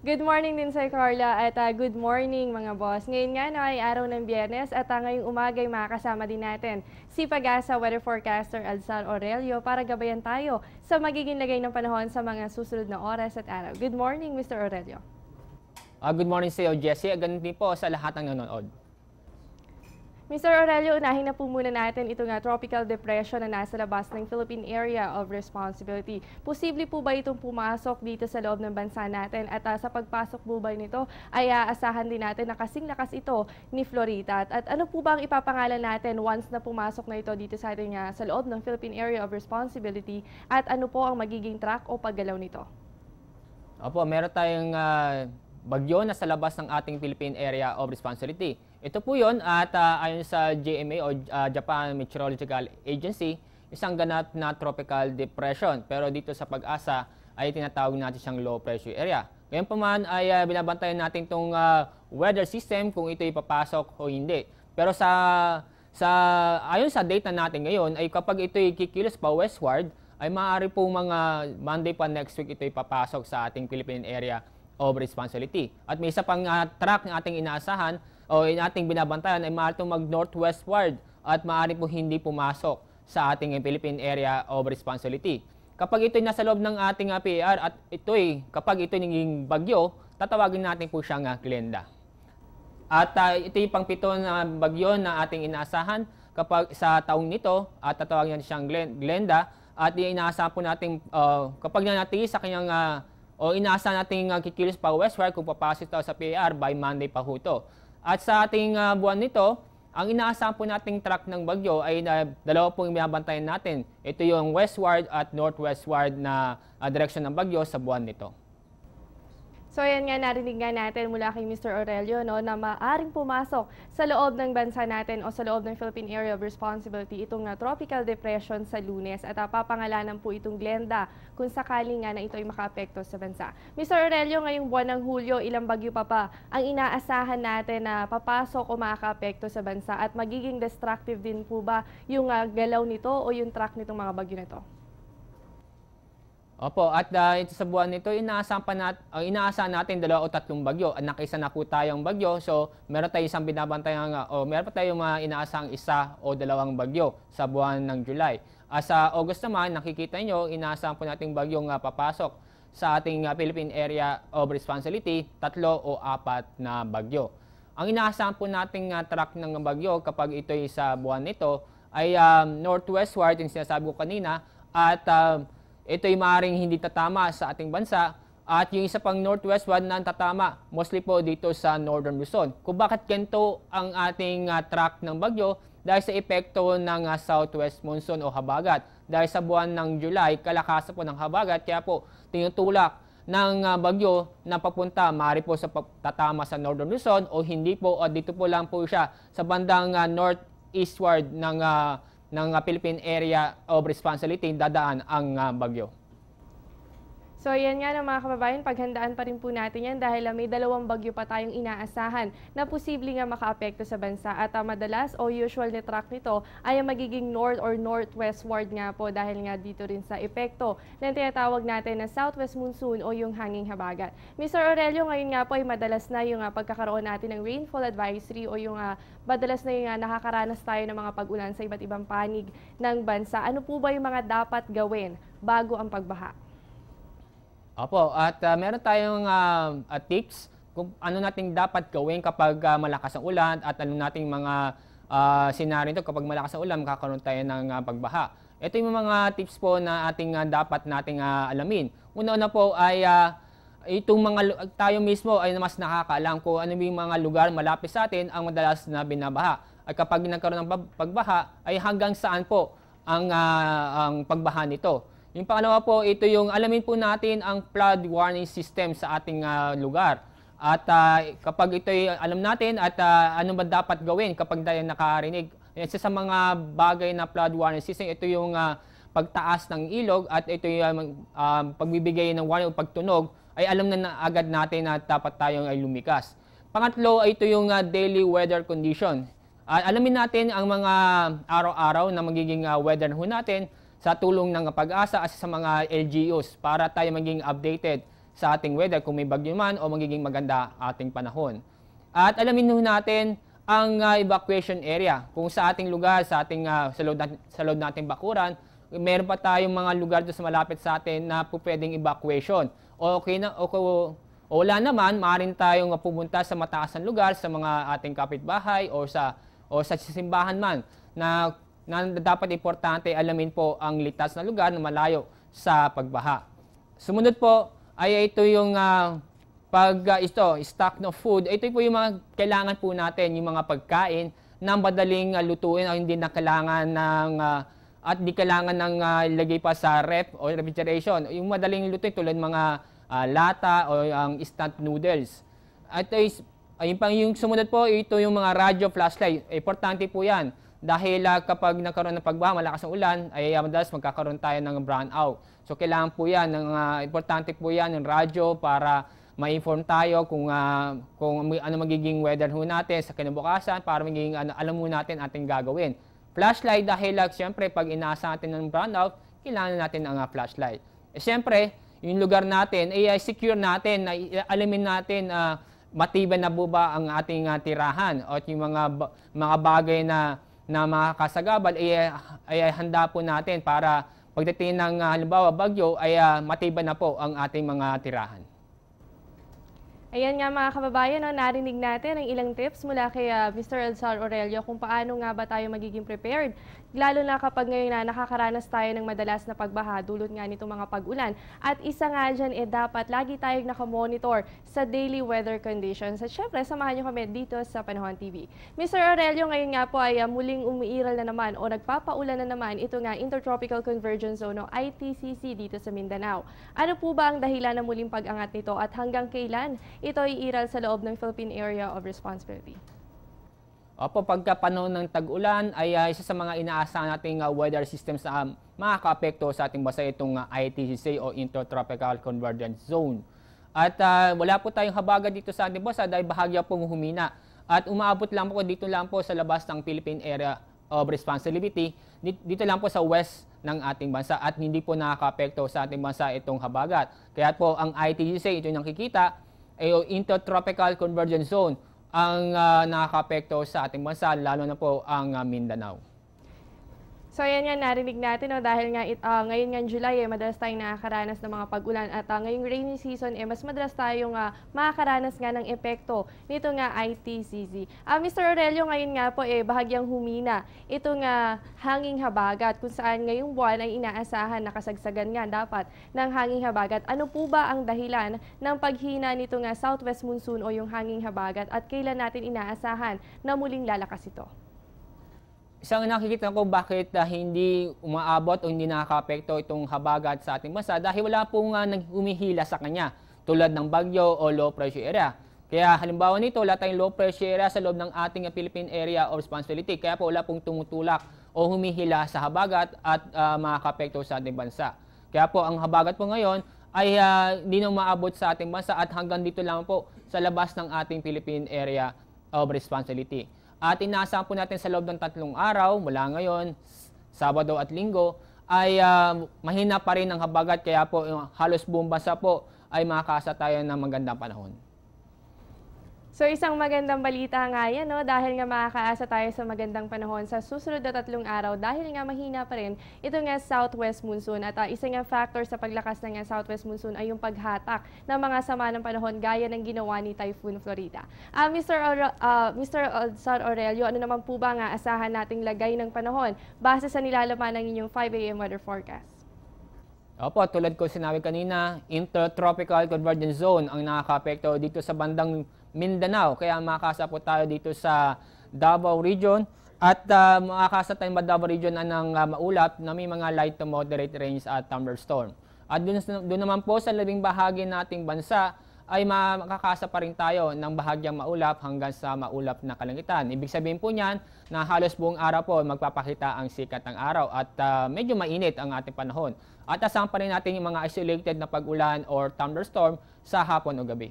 Good morning din sa Carla at good morning mga boss. Ngayon nga na ay araw ng Biyernes at ngayong umaga ay makakasama din natin si Pag-asa Weather Forecaster Alzar Aurelio para gabayan tayo sa magiging lagay ng panahon sa mga susunod na oras at araw. Good morning, Mr. Aurelio. Good morning sa iyo, Jessie. Ganun din po sa lahat ng nanonood. Mr. Aurelio, unahin na po muna natin itong tropical depression na nasa labas ng Philippine Area of Responsibility. Posible po ba itong pumasok dito sa loob ng bansa natin? At sa pagpasok po ba nito ay aasahan din natin na kasing lakas ito ni Florita? At ano po ba ang ipapangalan natin once na pumasok na ito dito sa ating sa loob ng Philippine Area of Responsibility? At ano po ang magiging track o paggalaw nito? Opo, meron tayong bagyo na sa labas ng ating Philippine Area of Responsibility. Ito po yun at ayon sa JMA o Japan Meteorological Agency, isang ganap na tropical depression. Pero dito sa Pag-asa ay tinatawag natin siyang low pressure area. Ngayon pa man ay binabantayan natin itong weather system kung ito ipapasok o hindi. Pero ayon sa data natin ngayon ay kapag ito kikilos pa westward, ay maaari po mga Monday pa next week ito ipapasok sa ating Philippine Area of Responsibility. At may isa pang track na ating inaasahan o ating binabantayan ay maaari itong mag-northwestward at maaari po hindi pumasok sa ating Philippine Area of Responsibility. Kapag ito'y nasa loob ng ating PAR at kapag ito'y naging bagyo, tatawagin natin po siyang Glenda. At ito yung pang-pito na bagyo na ating inaasahan kapag sa taong nito at tatawagin natin siyang Glenda at inaasahan po natin kapag nanatili sa kanyang o inaasahan natin kikilos pa westward kung papasok ito sa PAR by Monday pa ho ito. At sa ating buwan nito, ang inaasahan po nating track ng bagyo ay dalawa pong binabantayan natin. Ito yung westward at northwestward na direksyon ng bagyo sa buwan nito. So ayan nga, narinig nga natin mula kay Mr. Aurelio na maaring pumasok sa loob ng bansa natin o sa loob ng Philippine Area of Responsibility itong tropical depression sa Lunes at papangalanan po itong Glenda kung sakali nga na ito ay makaapekto sa bansa. Mr. Aurelio, ngayong buwan ng Hulyo, ilang bagyo pa ang inaasahan natin na papasok o makakaapekto sa bansa at magiging destructive din po ba yung galaw nito o yung track nitong mga bagyo nito? Opo, at ito sa buwan nito, inaasahan natin 2 o 3 bagyo. Nakisa na po tayong bagyo, so meron tayong isang binabantayan meron pa tayong inaasahang 1 o 2 bagyo sa buwan ng July. Sa August naman, nakikita nyo, inaasahan po nating bagyong papasok sa ating Philippine Area of Responsibility, 3 o 4 na bagyo. Ang inaasahan po nating track ng bagyo kapag ito'y sa buwan nito ay northwestward, yung sinasabi ko kanina, at ito'y maaaring hindi tatama sa ating bansa at yung isa pang northwestward na tatama mostly po dito sa Northern Luzon. Kung bakit ganito ang ating track ng bagyo? Dahil sa epekto ng southwest monsoon o habagat. Dahil sa buwan ng July, kalakasan po ng habagat, kaya po tinutulak ng bagyo na papunta, maaari po sa tatama sa Northern Luzon o hindi po, o dito po lang po siya sa bandang northeastward ng Philippine Area of Responsibility dadaan ang bagyo. So yan nga mga kababayan, paghandaan pa rin po natin yan dahil may 2 bagyo pa tayong inaasahan na posibleng nga makaapekto sa bansa at madalas o usual na track nito ay magiging north or northwestward nga po dahil nga dito rin sa epekto ng tinatawag natin na southwest monsoon o yung hanging habagat. Mr. Aurelio, ngayon nga po ay madalas na yung pagkakaroon natin ng rainfall advisory o yung madalas na yung nakakaranas tayo ng mga pag-ulan sa iba't ibang panig ng bansa. Ano po ba yung mga dapat gawin bago ang pagbaha? Opo, at meron tayong tips kung ano nating dapat gawin kapag malakas ang ulan at ano nating mga senaryo ito kapag malakas ang ulan, makakaroon tayo ng pagbaha. Ito yung mga tips po na dapat nating alamin. Una-una po ay itong tayo mismo ay mas nakakaalam kung ano yung mga lugar malapit sa atin ang madalas na binabaha. At kapag nagkaroon ng pagbaha ay hanggang saan po ang pagbaha nito. Yung pangalawa po, ito yung alamin po natin ang flood warning system sa ating lugar. At kapag ito'y alam natin at ano ba dapat gawin kapag tayo nakarinig. Isa sa mga bagay na flood warning system, ito yung pagtaas ng ilog at ito yung pagbibigay ng warning o pagtunog ay alam na agad natin na dapat tayong ay lumikas. Pangatlo, ito yung daily weather condition. Alamin natin ang mga araw-araw na magiging weather natin sa tulong ng Pag-asa at sa mga LGUs para tayo maging updated sa ating weather, kung may bagyo man o magiging maganda ating panahon. At alamin natin ang evacuation area. Kung sa ating lugar, sa loob nating bakuran, meron pa tayong mga lugar doon sa malapit sa atin na pwedeng evacuation. O wala naman, maaaring tayong pumunta sa mataasan lugar, sa mga ating kapitbahay o sa simbahan man na dapat importante alamin po ang ligtas na lugar na malayo sa pagbaha. Sumunod po ay ito yung stock ng food. Ito po yung mga kailangan po natin, yung mga pagkain na madaling lutuin o hindi na kailangan at di kailangan ng ilagay pa sa ref o refrigeration. Yung madaling lutuin tulad mga lata o ang instant noodles. At yung sumunod po, ito yung mga radyo flashlight. Importante po yan dahil kapag nagkaroon ng pagbaha, malakas ang ulan, ay madalas magkakaroon tayo ng brownout. So kailangan po yan, importante po yan yung radyo para ma-inform tayo kung ano magiging weather ho natin sa kinabukasan para magiging alam mo natin ating gagawin. Flashlight dahil siyempre pag inaasa natin ng brownout, kailangan natin ang flashlight. Siyempre, yung lugar natin ay secure natin, na alamin natin matibay na ba ang ating tirahan at yung mga bagay na makakasagabal ay handa po natin para pagdating ng halimbawa bagyo ay matibay na po ang ating mga tirahan. Ayan nga mga kababayan, narinig natin ang ilang tips mula kay Mr. Elzar Aurelio kung paano nga ba tayo magiging prepared. Lalo na kapag ngayon na nakakaranas tayo ng madalas na pagbaha dulot nga nitong mga pag-ulan. At isa nga dyan, dapat lagi tayong nakamonitor sa daily weather conditions. At syempre, samahan nyo kami dito sa Panahon TV. Mr. Aurelio, ngayon nga po ay muling umiiral na naman o nagpapaulan na naman ito nga Intertropical Convergence Zone o ITCZ dito sa Mindanao. Ano po ba ang dahilan ng muling pag-angat nito at hanggang kailan ito ay iiral sa loob ng Philippine Area of Responsibility? Opo, pagka panahon ng tag-ulan ay isa sa mga inaasahan nating weather systems na makaka-apekto sa ating bansa itong ITCZ o Intertropical Convergence Zone. At wala po tayong habagat dito sa ating bansa dahil bahagya pong humina. At umaabot lang po dito lang po sa labas ng Philippine Area of Responsibility, dito lang po sa west ng ating bansa at hindi po nakaka-apekto sa ating bansa itong habagat. Kaya po ang ITCZ, ito yung nakikita, ay Intertropical Convergence Zone ang nakaka-apekto sa ating bansa, lalo na po ang Mindanao. So ayan nga, narinig natin dahil nga ngayon nga July madalas tayong nakakaranas ng mga pag-ulan at ngayong rainy season mas madalas tayong makakaranas nga ng epekto nito nga ITCZ. Mr. Aurelio, ngayon nga po bahagyang humina itong hanging habagat kung saan ngayong buwan ay inaasahan na kasagsagan nga dapat ng hanging habagat. Ano po ba ang dahilan ng paghina nito nga southwest monsoon o yung hanging habagat at kailan natin inaasahan na muling lalakas ito? Isang nakikita ko bakit hindi umaabot o hindi nakaka-apekto itong habagat sa ating bansa dahil wala pong humihila sa kanya tulad ng bagyo o low pressure area. Kaya halimbawa nito, wala tayong low pressure area sa loob ng ating Philippine Area of Responsibility. Kaya po wala pong tumutulak o humihila sa habagat at makaka-apekto sa ating bansa. Kaya po ang habagat po ngayon ay hindi na umaabot sa ating bansa at hanggang dito lang po sa labas ng ating Philippine Area of Responsibility. At inaasahan po natin sa loob ng 3 araw, mula ngayon, Sabado at Linggo, ay mahina pa rin ang habagat. Kaya po halos buong bansa po ay makakaasa tayo ng magandang panahon. So isang magandang balita nga yan, dahil nga makakaasa tayo sa magandang panahon sa susunod na 3 araw dahil nga mahina pa rin ito nga southwest monsoon. At isa nga factor sa paglakas ng southwest monsoon ay yung paghatak ng mga sama ng panahon gaya ng ginawa ni Typhoon Florida. Mr. Elzar Aurelio, ano naman po ba nga asahan nating lagay ng panahon base sa nilalaman ng inyong 5 AM weather forecast? Opo, tulad ko sinabi kanina, Intertropical Convergence Zone ang nakaka-apekto dito sa bandang Mindanao. Kaya makakasa po tayo dito sa Davao Region at makakasa tayo sa Davao Region ng maulap na may mga light to moderate rains at thunderstorm. At doon naman po sa labing bahagi nating bansa ay makakasa pa rin tayo ng bahagyang maulap hanggang sa maulap na kalangitan. Ibig sabihin po niyan na halos buong araw po magpapakita ang sikat ng araw at medyo mainit ang ating panahon. At asahan pa rin natin yung mga isolated na pag-ulan or thunderstorm sa hapon o gabi.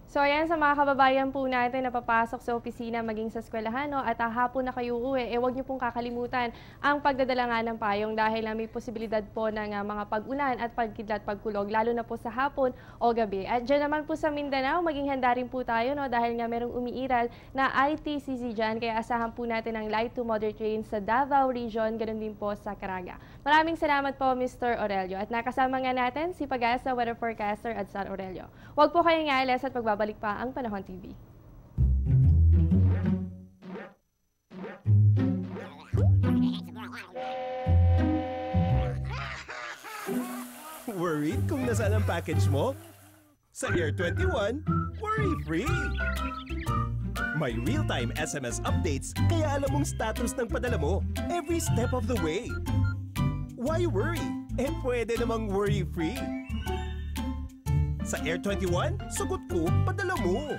So ayan, sa mga kababayan po natin na papasok sa opisina maging sa eskwelahan at hapon na kayo uuwi, huwag niyo pong kakalimutan ang pagdadala nga ng payong dahil may posibilidad po ng mga pag-ulan at pagkidlat pagkulog lalo na po sa hapon o gabi. At dyan naman po sa Mindanao, maging handa rin po tayo dahil nga merong umiiral na ITCC dyan kaya asahan po natin ang light to moderate rain sa Davao Region, ganun din po sa Caraga. Maraming salamat po Mr. Aurelio at nakasama nga natin si Pag-asa Weather Forecaster at Sir Aurelio. Huwag po kayong alas at magbabalik pa ang Panahon TV. Worried kung nasaan ang package mo? Sa Air 21, worry-free! May real-time SMS updates kaya alam mong status ng padala mo every step of the way. Why worry? Pwede namang worry-free. Sa Air 21, sagot ko, padala mo.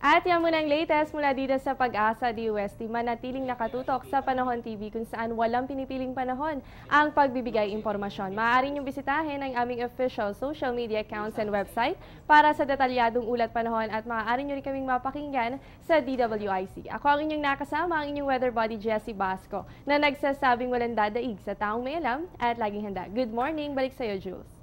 At yan muna ang latest mula dito sa Pag-asa DOST. Manatiling nakatutok sa Panahon TV kung saan walang pinipiling panahon ang pagbibigay impormasyon. Maaari niyong bisitahin ang aming official social media accounts and website para sa detalyadong ulat panahon at maaari niyo rin kaming mapakinggan sa DWIC. Ako ang inyong nakasama, ang inyong weather body Jessie Basco na nagsasabing walang dadaig sa taong may alam at laging handa. Good morning, balik sa iyo Jules.